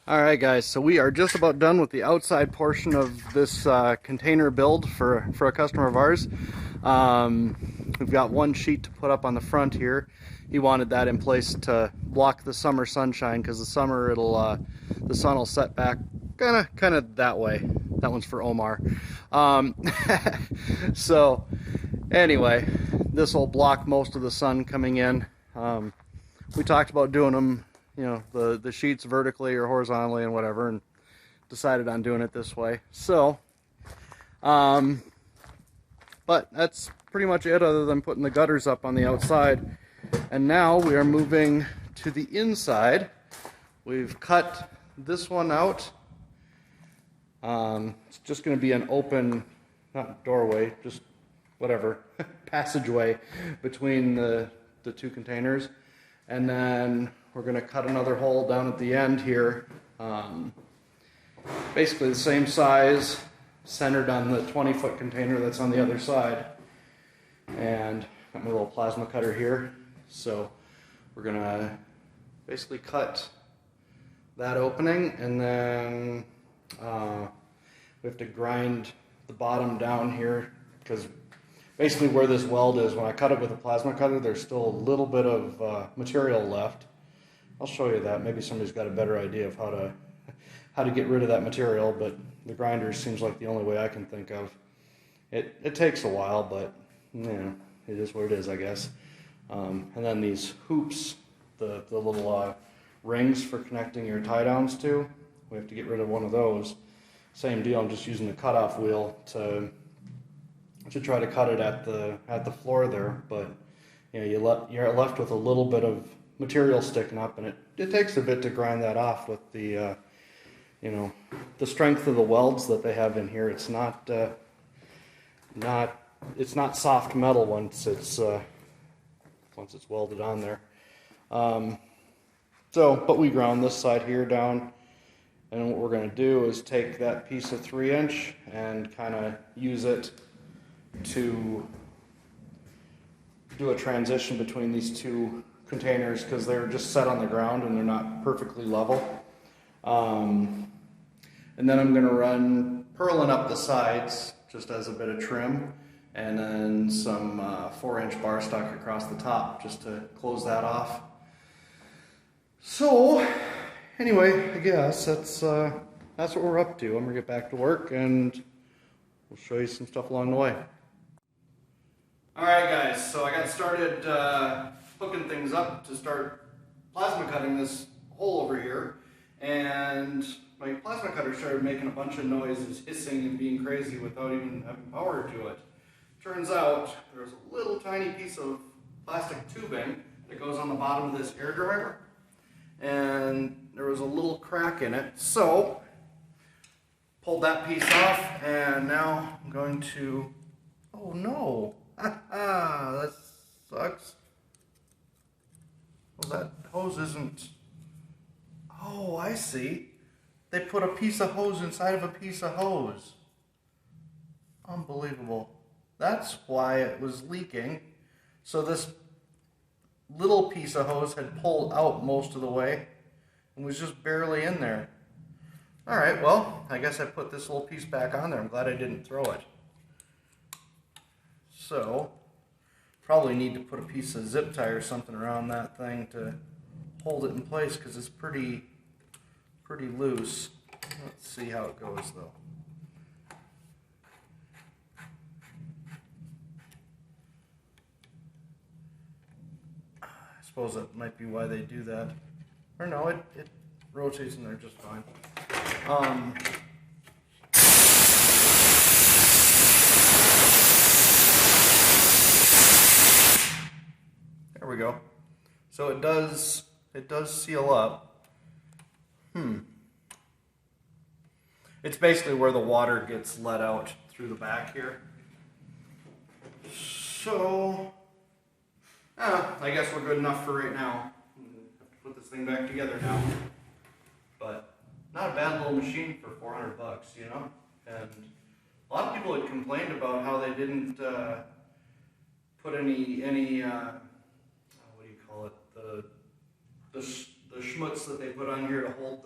Alright guys, so we are just about done with the outside portion of this container build for a customer of ours. We've got one sheet to put up on the front here. He wanted that in place to block the summer sunshine because the summer the sun will set back kind of that way. That one's for Omar. So anyway, this will block most of the sun coming in. We talked about doing them, the sheets vertically or horizontally and whatever, and decided on doing it this way. So, but that's pretty much it other than putting the gutters up on the outside. And now we are moving to the inside. We've cut this one out. It's just going to be an open, not doorway, just whatever, passageway between the two containers. And then we're going to cut another hole down at the end here. Basically the same size, centered on the 20-foot container that's on the other side. And got my little plasma cutter here. So we're going to basically cut that opening, and then we have to grind the bottom down here, because basically where this weld is, when I cut it with a plasma cutter, there's still a little bit of material left. I'll show you that. Maybe somebody's got a better idea of how to get rid of that material, but the grinder seems like the only way I can think of. It takes a while, but it is what it is, I guess. And then these hoops, the little rings for connecting your tie downs to, we have to get rid of one of those. Same deal, I'm just using the cutoff wheel to try to cut it at the floor there, but you're left with a little bit of material sticking up, and it takes a bit to grind that off with the the strength of the welds that they have in here. It's not soft metal once it's welded on there. But we ground this side here down, and what we're going to do is take that piece of 3-inch and kind of use it to do a transition between these two containers, because they're just set on the ground and they're not perfectly level. And then I'm going to run purlin up the sides just as a bit of trim, and then some 4-inch bar stock across the top just to close that off. So anyway, I guess that's what we're up to. I'm going to get back to work and we'll show you some stuff along the way. Alright guys, so I got started hooking things up to start plasma cutting this hole over here, and my plasma cutter started making a bunch of noises, hissing and being crazy without even having power to it. Turns out there's a little tiny piece of plastic tubing that goes on the bottom of this air dryer, and there was a little crack in it, so pulled that piece off, and now I'm going to, oh no, that sucks. Well, that hose isn't, oh, I see. They put a piece of hose inside of a piece of hose. Unbelievable. That's why it was leaking. So this little piece of hose had pulled out most of the way and was just barely in there. Alright, well, I guess I put this little piece back on there. I'm glad I didn't throw it. So, probably need to put a piece of zip tie or something around that thing to hold it in place, because it's pretty loose. Let's see how it goes though. I suppose that might be why they do that. Or no, it rotates in there just fine. There we go. So it does seal up. It's basically where the water gets let out through the back here. So, I guess we're good enough for right now. Have to put this thing back together now. But not a bad little machine for $400, you know? And a lot of people had complained about how they didn't put any what do you call it? The schmutz that they put on here to hold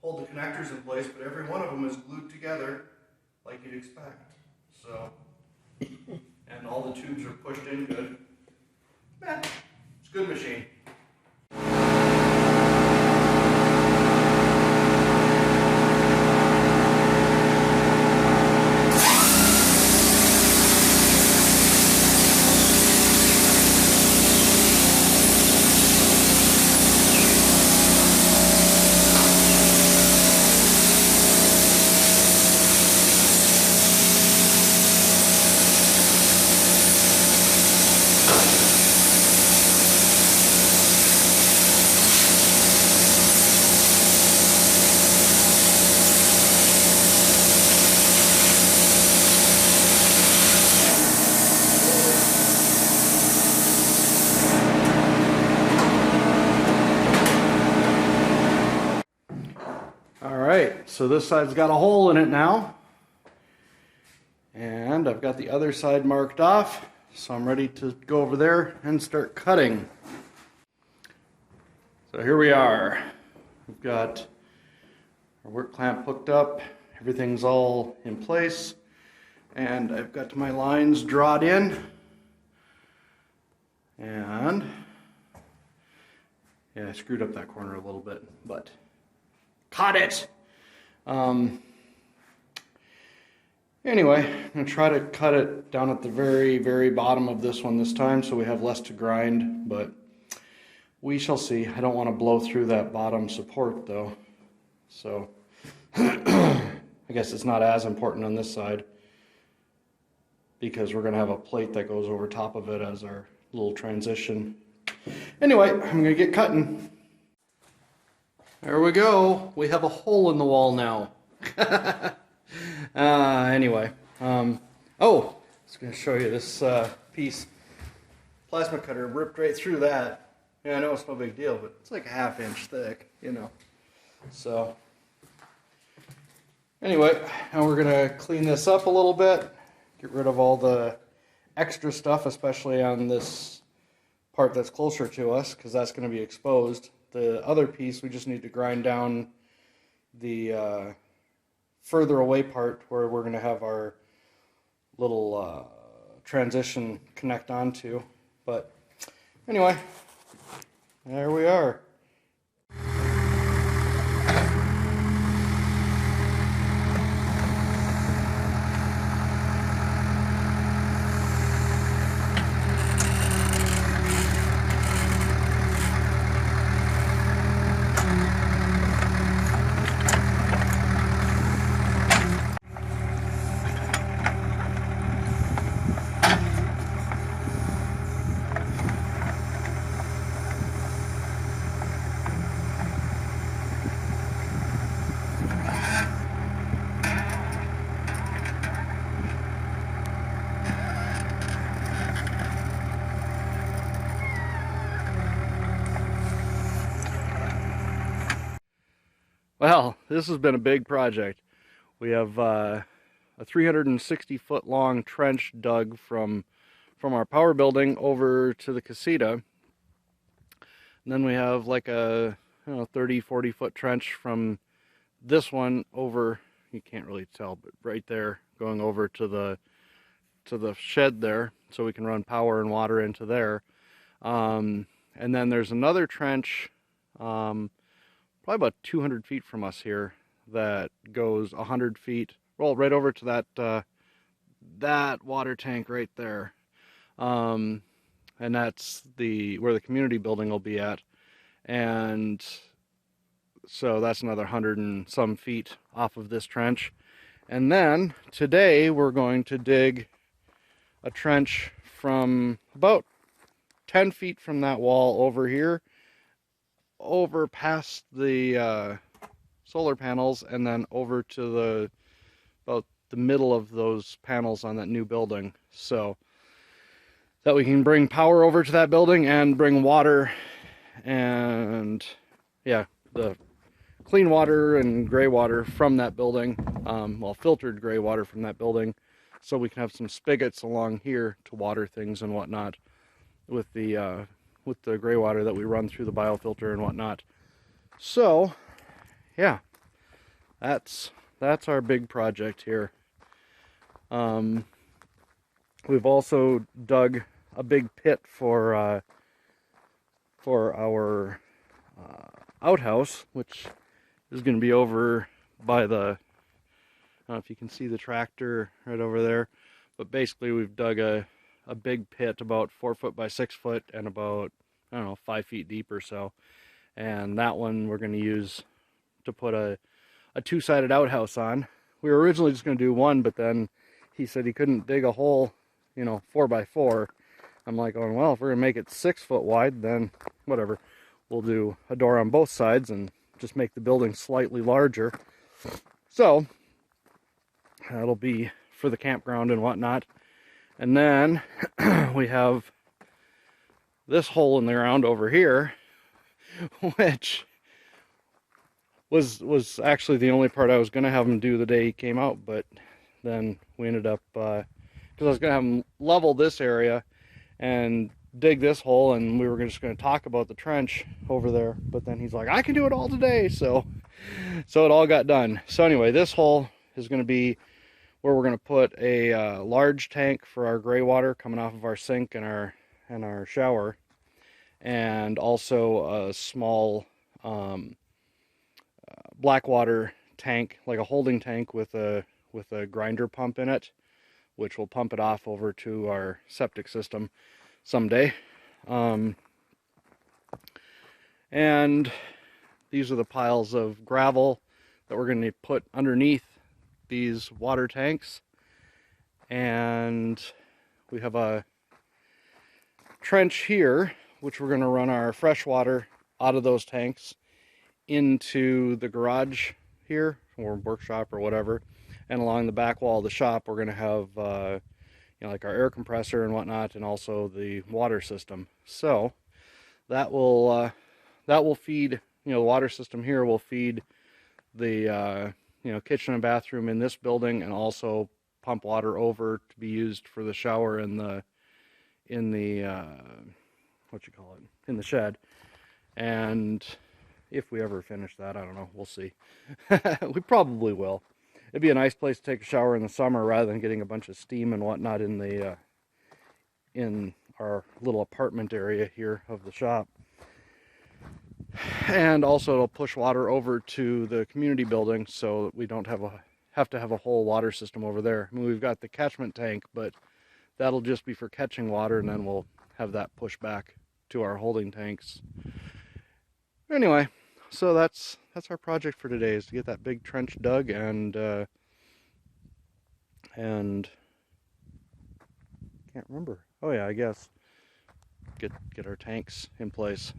hold the connectors in place, but every one of them is glued together like you'd expect. So, and all the tubes are pushed in good. It's a good machine. Alright, so this side's got a hole in it now, and I've got the other side marked off, so I'm ready to go over there and start cutting. So here we are. We've got our work clamp hooked up, everything's all in place, and I've got my lines drawed in, and yeah, I screwed up that corner a little bit, but caught it! Anyway, I'm going to try to cut it down at the very, very bottom of this one this time so we have less to grind, but we shall see. I don't want to blow through that bottom support though, so I guess it's not as important on this side because we're going to have a plate that goes over top of it as our little transition. Anyway, I'm going to get cutting. There we go. We have a hole in the wall now. Anyway, oh, I was going to show you this piece. Plasma cutter ripped right through that. Yeah, I know it's no big deal, but it's like a ½ inch thick, you know. So, anyway, now we're going to clean this up a little bit. Get rid of all the extra stuff, especially on this part that's closer to us, because that's going to be exposed. The other piece, we just need to grind down the further away part where we're going to have our little transition connect onto. But anyway, there we are. Well, this has been a big project. We have a 360-foot long trench dug from our power building over to the casita. And then we have like a 30-40 foot trench from this one over, you can't really tell, but right there, going over to the shed there, so we can run power and water into there. And then there's another trench probably about 200 feet from us here that goes 100 feet, well, right over to that water tank right there. And that's where the community building will be at. And so that's another 100 and some feet off of this trench. And then today we're going to dig a trench from about 10 feet from that wall over here, over past the solar panels, and then over to about the middle of those panels on that new building, so that we can bring power over to that building and bring water and the clean water and gray water from that building, well, filtered gray water from that building, so we can have some spigots along here to water things and whatnot with the gray water that we run through the biofilter and whatnot. So, yeah, that's our big project here. We've also dug a big pit for our outhouse, which is going to be over by the, I don't know if you can see the tractor right over there, but basically we've dug a big pit about 4 foot by 6 foot and about, I don't know, 5 feet deep or so. And that one we're going to use to put a two-sided outhouse on. We were originally just going to do one, but then he said he couldn't dig a hole, you know, 4 by 4. I'm like, oh, well, if we're going to make it 6 foot wide, then whatever. We'll do a door on both sides and just make the building slightly larger. So that'll be for the campground and whatnot. And then we have this hole in the ground over here, which was actually the only part I was going to have him do the day he came out, but then we ended up, because I was going to have him level this area and dig this hole, and we were just going to talk about the trench over there, but then he's like, I can do it all today, so it all got done. So anyway, this hole is going to be where we're going to put a large tank for our gray water coming off of our sink and our shower, and also a small black water tank, like a holding tank with a grinder pump in it, which will pump it off over to our septic system someday. And these are the piles of gravel that we're going to put underneath these water tanks. And we have a trench here, which we're going to run our fresh water out of those tanks into the garage here, or workshop or whatever. And along the back wall of the shop, we're going to have you know, like our air compressor and whatnot, and also the water system. So that will feed, you know, the water system here will feed the you know, kitchen and bathroom in this building, and also pump water over to be used for the shower in the what you call it, in the shed. And if we ever finish that, I don't know, we'll see. We probably will. It'd be a nice place to take a shower in the summer rather than getting a bunch of steam and whatnot in the in our little apartment area here of the shop. And also it'll push water over to the community building, so that we don't have to have a whole water system over there. I mean, we've got the catchment tank, but that'll just be for catching water, and then we'll have that push back to our holding tanks. Anyway, so that's our project for today, is to get that big trench dug and can't remember. Oh yeah, I guess get our tanks in place.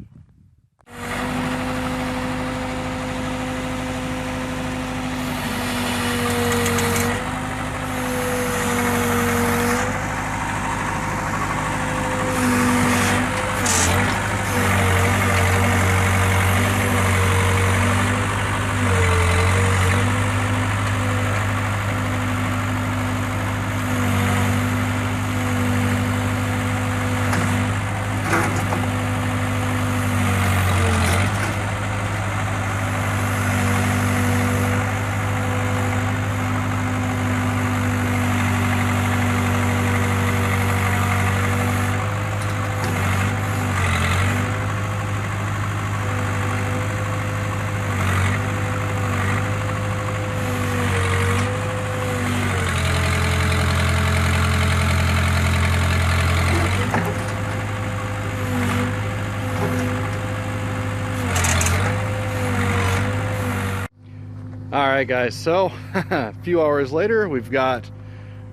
Alright guys, so a few hours later, we've got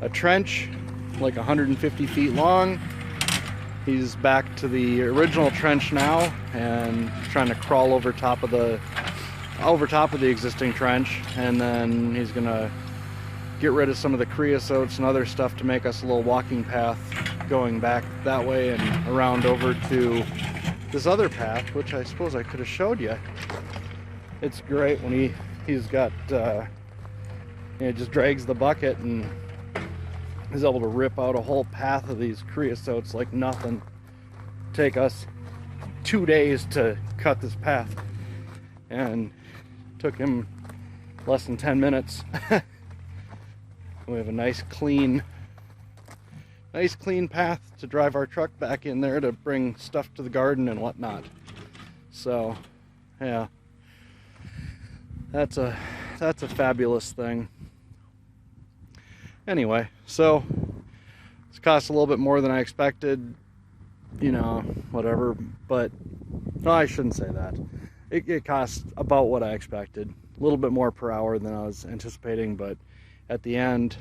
a trench like 150 feet long. He's back to the original trench now and trying to crawl over top of the existing trench, and then he's gonna get rid of some of the creosotes and other stuff to make us a little walking path going back that way and around over to this other path, which I suppose I could have showed you. It's great when he's got it just drags the bucket and is able to rip out a whole path of these creosotes like nothing. Take us 2 days to cut this path, and took him less than 10 minutes. We have a nice clean path to drive our truck back in there to bring stuff to the garden and whatnot. So yeah, that's a fabulous thing. Anyway, so it's cost a little bit more than I expected, you know, whatever, but no, I shouldn't say that. It cost about what I expected, a little bit more per hour than I was anticipating, but at the end,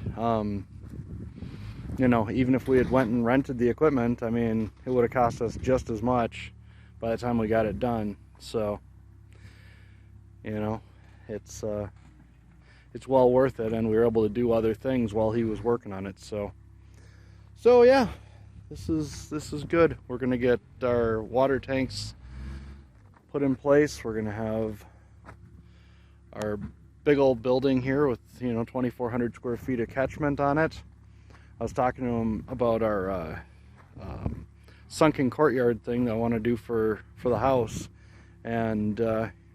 you know, even if we had went and rented the equipment, I mean, it would have cost us just as much by the time we got it done. So, you know, it's well worth it, and we were able to do other things while he was working on it. So yeah, this is good. We're gonna get our water tanks put in place. We're gonna have our big old building here with, you know, 2,400 square feet of catchment on it. I was talking to him about our sunken courtyard thing that I want to do for the house, and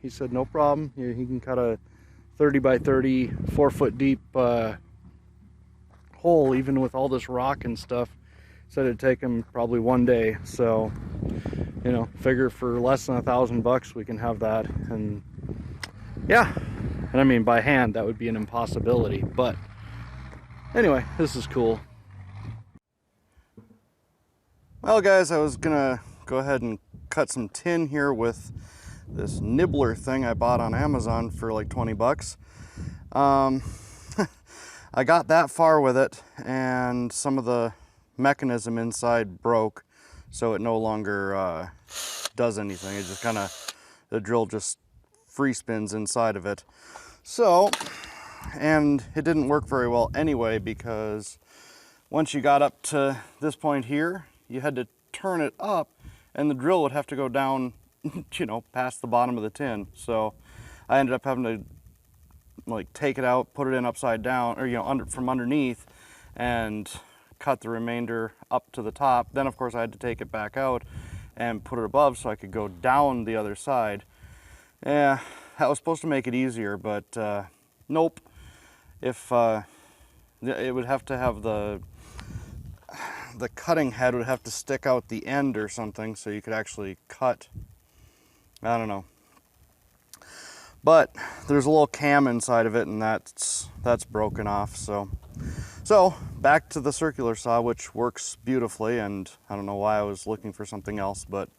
he said no problem. He can cut a 30 by 30, 4-foot deep hole, even with all this rock and stuff. Said it'd take him probably one day. So, you know, figure for less than $1,000 we can have that. And yeah, and I mean, by hand that would be an impossibility, but anyway, this is cool. Well guys, I was gonna go ahead and cut some tin here with this nibbler thing I bought on Amazon for like 20 bucks. I got that far with it, and some of the mechanism inside broke, so it no longer does anything. It just kind of, the drill just free spins inside of it. So, and it didn't work very well anyway, because once you got up to this point here, you had to turn it up, and the drill would have to go down, you know, past the bottom of the tin. So I ended up having to like take it out, put it in upside down, or, you know, from underneath, and cut the remainder up to the top. Then of course I had to take it back out and put it above so I could go down the other side. Yeah, that was supposed to make it easier, but nope. If it would have to have the cutting head would have to stick out the end or something so you could actually cut. I don't know. But there's a little cam inside of it, and that's broken off. So back to the circular saw, which works beautifully, and I don't know why I was looking for something else, but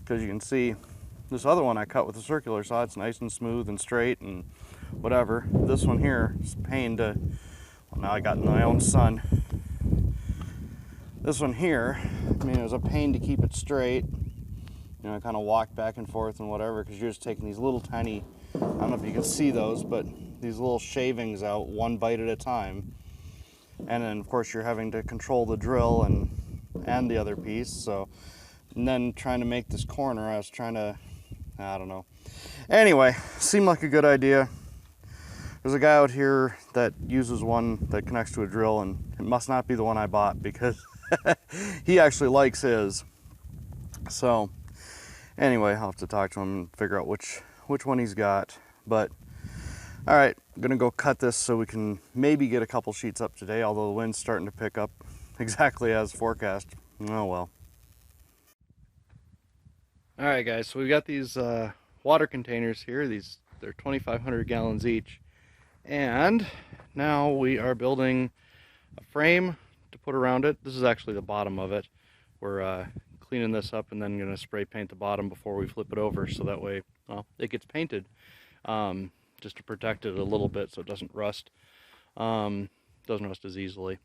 because you can see this other one I cut with the circular saw, it's nice and smooth and straight and whatever. This one here is a pain to, well, now I got my own son. This one here, I mean, it was a pain to keep it straight. You know, I kind of walked back and forth and whatever, because you're just taking these little tiny, I don't know if you can see those, but these little shavings out one bite at a time. And then of course you're having to control the drill and the other piece. So, and then trying to make this corner, I was trying to, I don't know. Anyway, seemed like a good idea. There's a guy out here that uses one that connects to a drill, and it must not be the one I bought, because he actually likes his. So anyway, I'll have to talk to him and figure out which one he's got. But all right, I'm gonna go cut this so we can maybe get a couple sheets up today, although the wind's starting to pick up exactly as forecast. Oh well. All right guys, so we've got these water containers here. They're 2,500 gallons each, and now we are building a frame to put around it. This is actually the bottom of it. We're cleaning this up and then going to spray paint the bottom before we flip it over, so that way, well, it gets painted, just to protect it a little bit so it doesn't rust. Doesn't rust as easily.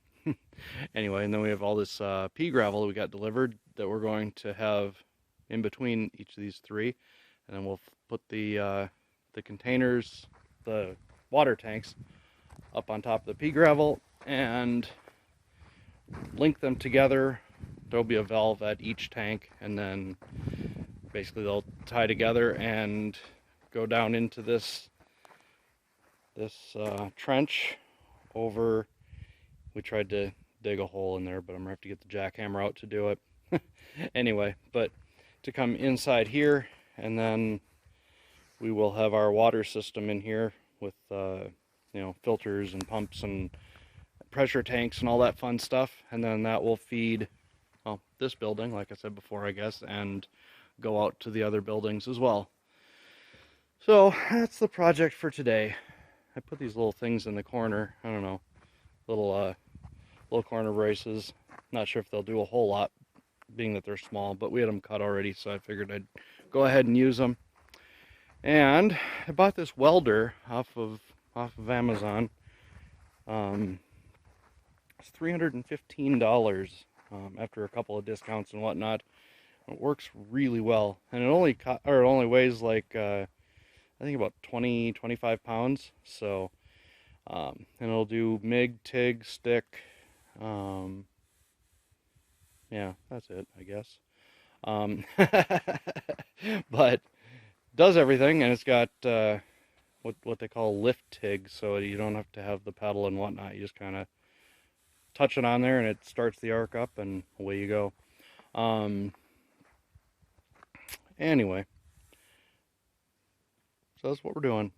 Anyway, and then we have all this pea gravel that we got delivered that we're going to have in between each of these three, and then we'll put the containers, the water tanks, up on top of the pea gravel and link them together. There'll be a valve at each tank, and then basically they'll tie together and go down into this trench over. We tried to dig a hole in there, but I'm gonna have to get the jackhammer out to do it. Anyway, but to come inside here, and then we will have our water system in here with you know, filters and pumps and pressure tanks and all that fun stuff, and then that will feed, well, this building, like I said before, I guess, and go out to the other buildings as well. So that's the project for today. I put these little things in the corner, I don't know, little corner braces. Not sure if they'll do a whole lot, being that they're small, but we had them cut already, so I figured I'd go ahead and use them. And I bought this welder off of Amazon. It's $315 after a couple of discounts and whatnot. It works really well, and it only weighs like I think about 25 pounds. So and it'll do MIG, TIG, stick. Yeah, that's it, I guess. But does everything, and it's got what they call lift TIG, so you don't have to have the pedal and whatnot. You just kind of touch it on there and it starts the arc up and away you go. Anyway, so that's what we're doing.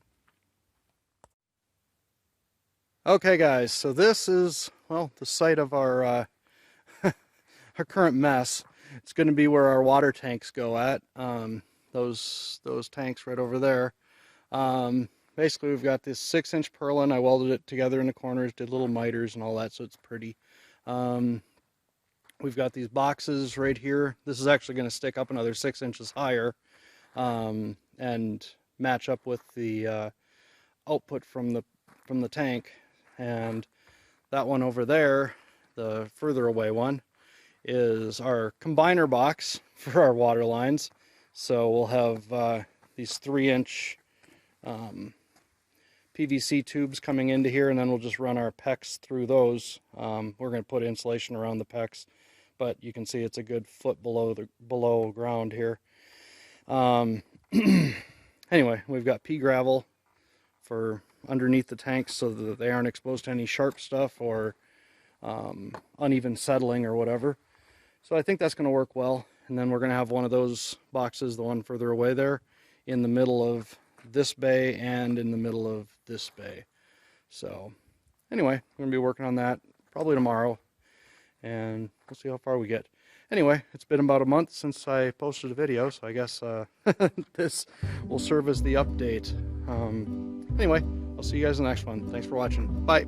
Okay guys, so this is, well, the site of our our current mess. It's going to be where our water tanks go at. Those tanks right over there. Basically, we've got this 6-inch purlin. I welded it together in the corners, did little miters and all that, so it's pretty. We've got these boxes right here. This is actually going to stick up another 6 inches higher and match up with the output from the tank. And that one over there, the further away one, is our combiner box for our water lines. So we'll have these 3-inch PVC tubes coming into here, and then we'll just run our PEX through those. We're going to put insulation around the PEX, but you can see it's a good foot below ground here. Anyway, we've got pea gravel for underneath the tanks so that they aren't exposed to any sharp stuff or uneven settling or whatever. So I think that's going to work well. And then we're going to have one of those boxes, the one further away there, in the middle of this bay and in the middle of this bay. So anyway, we're going to be working on that probably tomorrow, and we'll see how far we get. Anyway, it's been about a month since I posted a video, so I guess this will serve as the update. Anyway, I'll see you guys in the next one. Thanks for watching. Bye.